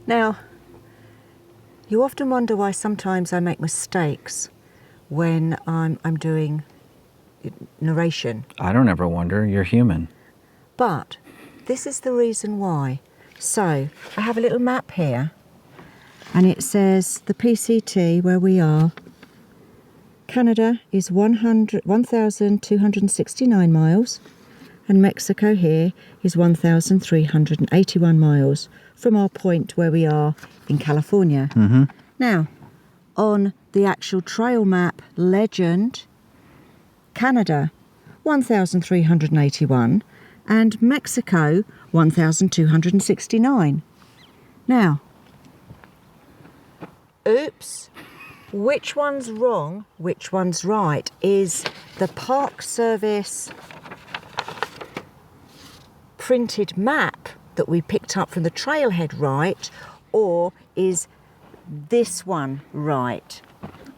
Now, you often wonder why sometimes I make mistakes when I'm doing narration. I don't ever wonder. You're human. But this is the reason why. So, I have a little map here, and it says the PCT, where we are, Canada is 1,269 miles, and Mexico here is 1,381 miles from our point where we are in California. Mm-hmm. Now, on the actual trail map legend, Canada, 1,381, and Mexico, 1,269. Now, oops, which one's wrong, which one's right? Is the Park Service printed map that we picked up from the trailhead right, or is this one right?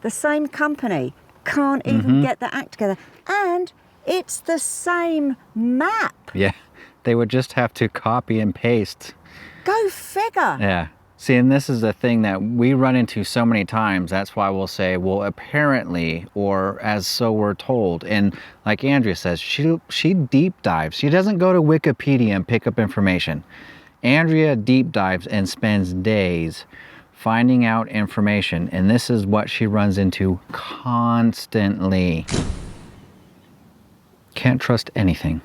The same company can't even get their act together, and it's the same map. Yeah, they would just have to copy and paste. Go figure. Yeah. See, and this is the thing that we run into so many times. That's why we'll say, well, apparently, or as so we're told. And like Andrea says, she deep dives. She doesn't go to Wikipedia and pick up information. Andrea deep dives and spends days finding out information. And this is what she runs into constantly. Can't trust anything.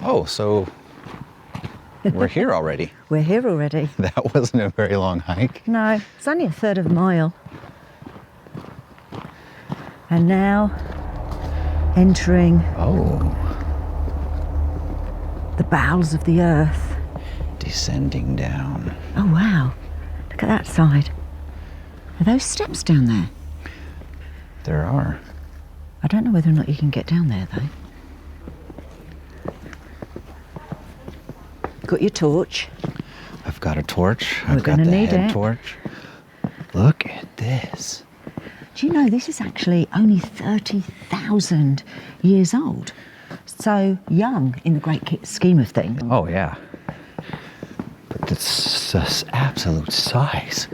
Oh, so we're here already. We're here already. That wasn't a very long hike. No, it's only a third of a mile. And now entering the bowels of the earth. Descending down. Oh wow, look at that side. Are those steps down there? There are. I don't know whether or not you can get down there though. Got your torch. I've got a torch. We're I've got gonna the need head it. torch. Look at this. Do you know this is actually only 30,000 years old? So young in the great scheme of things. Oh yeah. But this absolute size.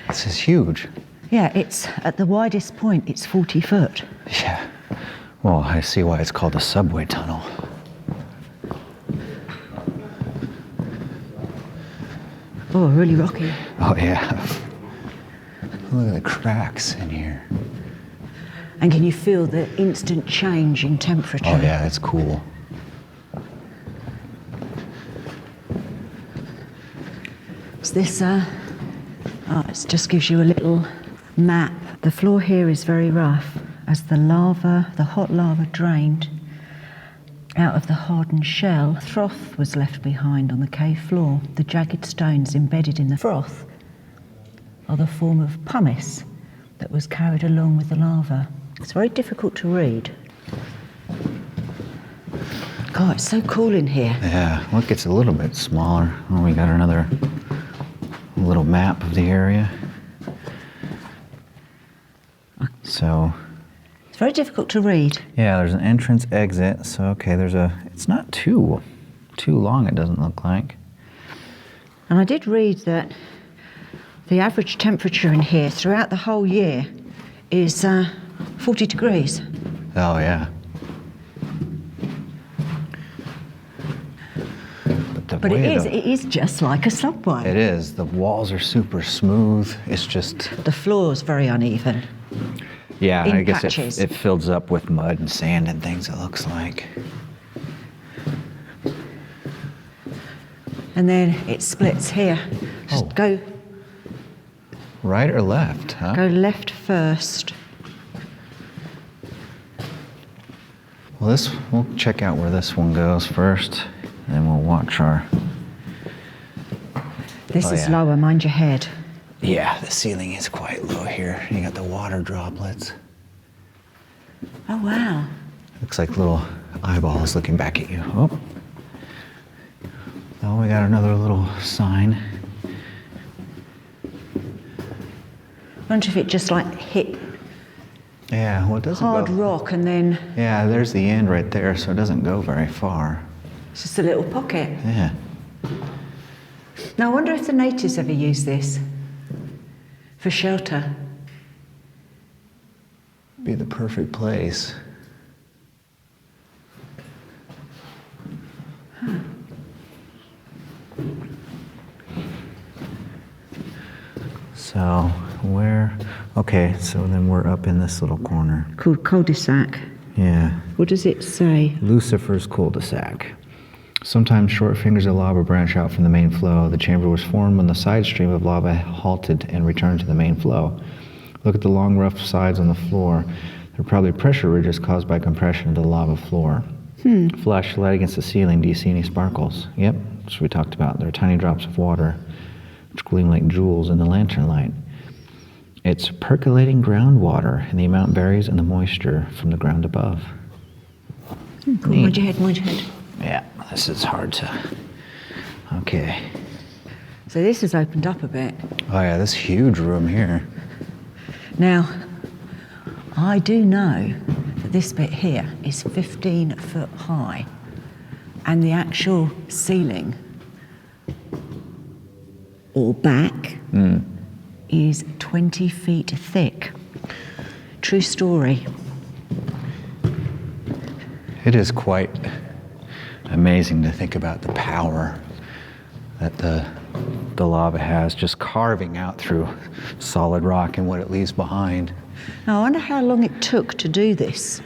This is huge. Yeah, it's at the widest point, it's 40 foot. Yeah. Well, I see why it's called a subway tunnel. Oh, really rocky. Oh yeah. Look at the cracks in here. And can you feel the instant change in temperature? Oh yeah, it's cool. Is this it just gives you a little map. The floor here is very rough as the hot lava drained out of the hardened shell. Froth was left behind on the cave floor. The jagged stones embedded in the froth are the form of pumice that was carried along with the lava. It's very difficult to read. God, it's so cool in here. Yeah, look, it's a little bit smaller. Oh, we got another little map of the area. So It's very difficult to read. yeah, there's an entrance exit. So okay, it's not too long, it doesn't look like. And I did read that the average temperature in here throughout the whole year is 40 degrees. Oh yeah. But it is just like a subway. It is. The walls are super smooth. It's just... The floor's very uneven. Yeah, in I guess patches. it fills up with mud and sand and things, it looks like. And then it splits here. Just go Right or left, huh? left first. Well, we'll check out where this one goes first, and then we'll watch our... This Oh, is yeah. lower, mind your head. Yeah, the ceiling is quite low here. You got the water droplets. Oh, wow. Looks like little eyeballs looking back at you. Oh. Oh, we got another little sign. I wonder if it just like hit Yeah, well, it doesn't hard go... rock and then Yeah, there's the end right there, so it doesn't go very far. it's just a little pocket. Yeah. Now, I wonder if the natives ever use this for shelter. Be the perfect place. So, okay, so then we're up in this little corner. Called cul-de-sac. Yeah. What does it say? Lucifer's cul-de-sac. Sometimes short fingers of lava branch out from the main flow. The chamber was formed when the side stream of lava halted and returned to the main flow. Look at the long rough sides on the floor. They're probably pressure ridges caused by compression of the lava floor. Flash light against the ceiling. Do you see any sparkles? Yep, that's what we talked about. There are tiny drops of water which gleam like jewels in the lantern light. It's percolating groundwater, and the amount varies in the moisture from the ground above. Cool. Mind your head, mind your head. Yeah, this is hard to... Okay. So this has opened up a bit. Oh yeah, this huge room here. Now, I do know that this bit here is 15 foot high, and the actual ceiling or back is 20 feet thick. True story. It is quite amazing to think about the power that the lava has, just carving out through solid rock and what it leaves behind. Now, I wonder how long it took to do this.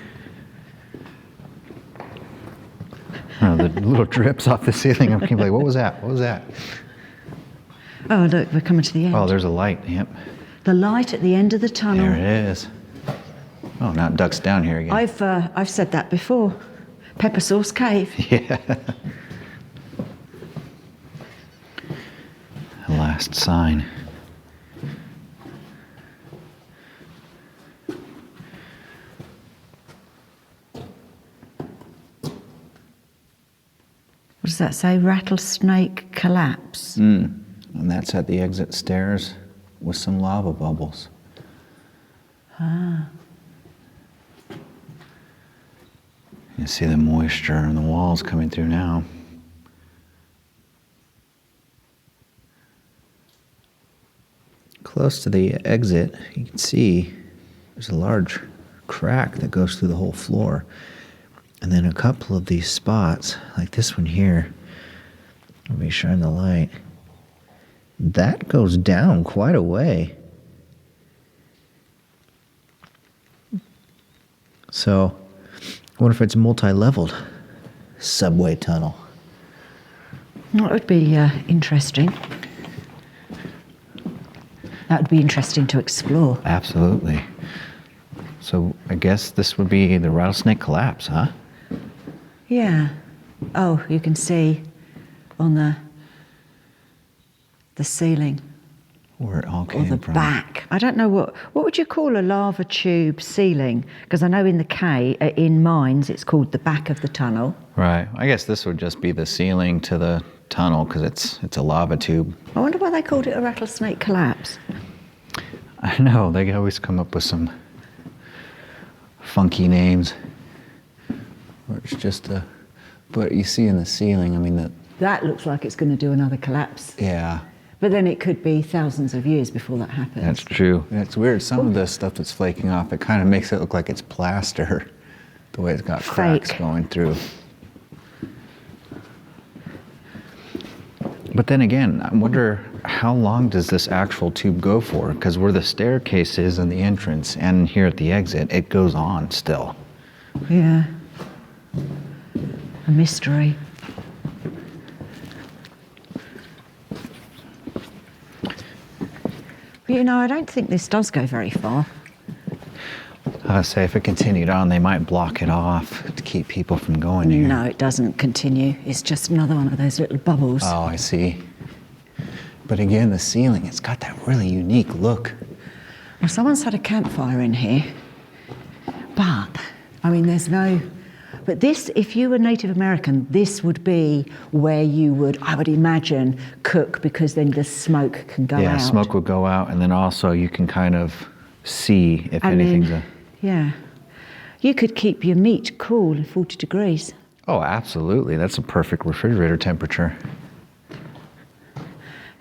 Oh, the little drips off the ceiling. I'm like, what was that? What was that? Oh, look, we're coming to the end. Oh, there's a light. Yep. The light at the end of the tunnel. There it is. Oh, now it ducks down here again. I've said that before. Pepper Sauce Cave. Yeah. The last sign. What does that say? Rattlesnake collapse. And that's at the exit stairs with some lava bubbles. Ah. You see the moisture in the walls coming through now. Close to the exit, you can see there's a large crack that goes through the whole floor. And then a couple of these spots, like this one here, let me shine the light, that goes down quite a way. So, I wonder if it's a multi-leveled subway tunnel. That would be interesting. That would be interesting to explore. Absolutely. So I guess this would be the rattlesnake collapse, huh? Yeah. Oh, you can see on the ceiling Where it all or came the from. back. I don't know what would you call a lava tube ceiling? Because I know in in mines it's called the back of the tunnel. Right. I guess this would just be the ceiling to the tunnel because it's a lava tube. I wonder why they called it a rattlesnake collapse. I know, they always come up with some funky names. Or it's just but you see in the ceiling, I mean That looks like it's going to do another collapse. yeah. But then it could be thousands of years before that happens. That's true. And it's weird, some of the stuff that's flaking off, it kind of makes it look like it's plaster, the way it's got cracks Fake. going through. But then again, I wonder how long does this actual tube go for? Because where the staircase is and the entrance and here at the exit, it goes on still. Yeah. A mystery. But you know, I don't think this does go very far. I say if it continued on, they might block it off to keep people from going here. No, it doesn't continue. It's just another one of those little bubbles. Oh, I see. But again, the ceiling, it's got that really unique look. Well, someone's had a campfire in here, but, I mean, there's no... But this, if you were Native American, this would be where you would, I would imagine, cook, because then the smoke can go out. Yeah, smoke would go out, and then also you can kind of see if And anything's then, yeah. You could keep your meat cool at 40 degrees. Oh, absolutely. That's a perfect refrigerator temperature.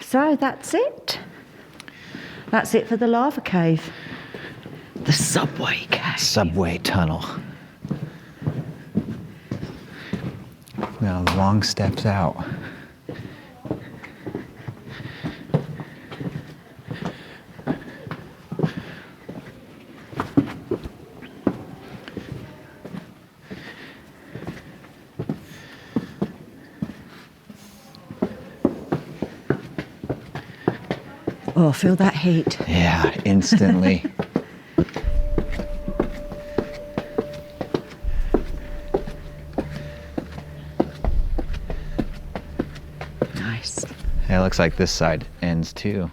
So that's it. That's it for the lava cave. The subway cave. Subway tunnel. Now, long steps out. Oh, feel that heat. Yeah, instantly. Nice. It looks like this side ends too.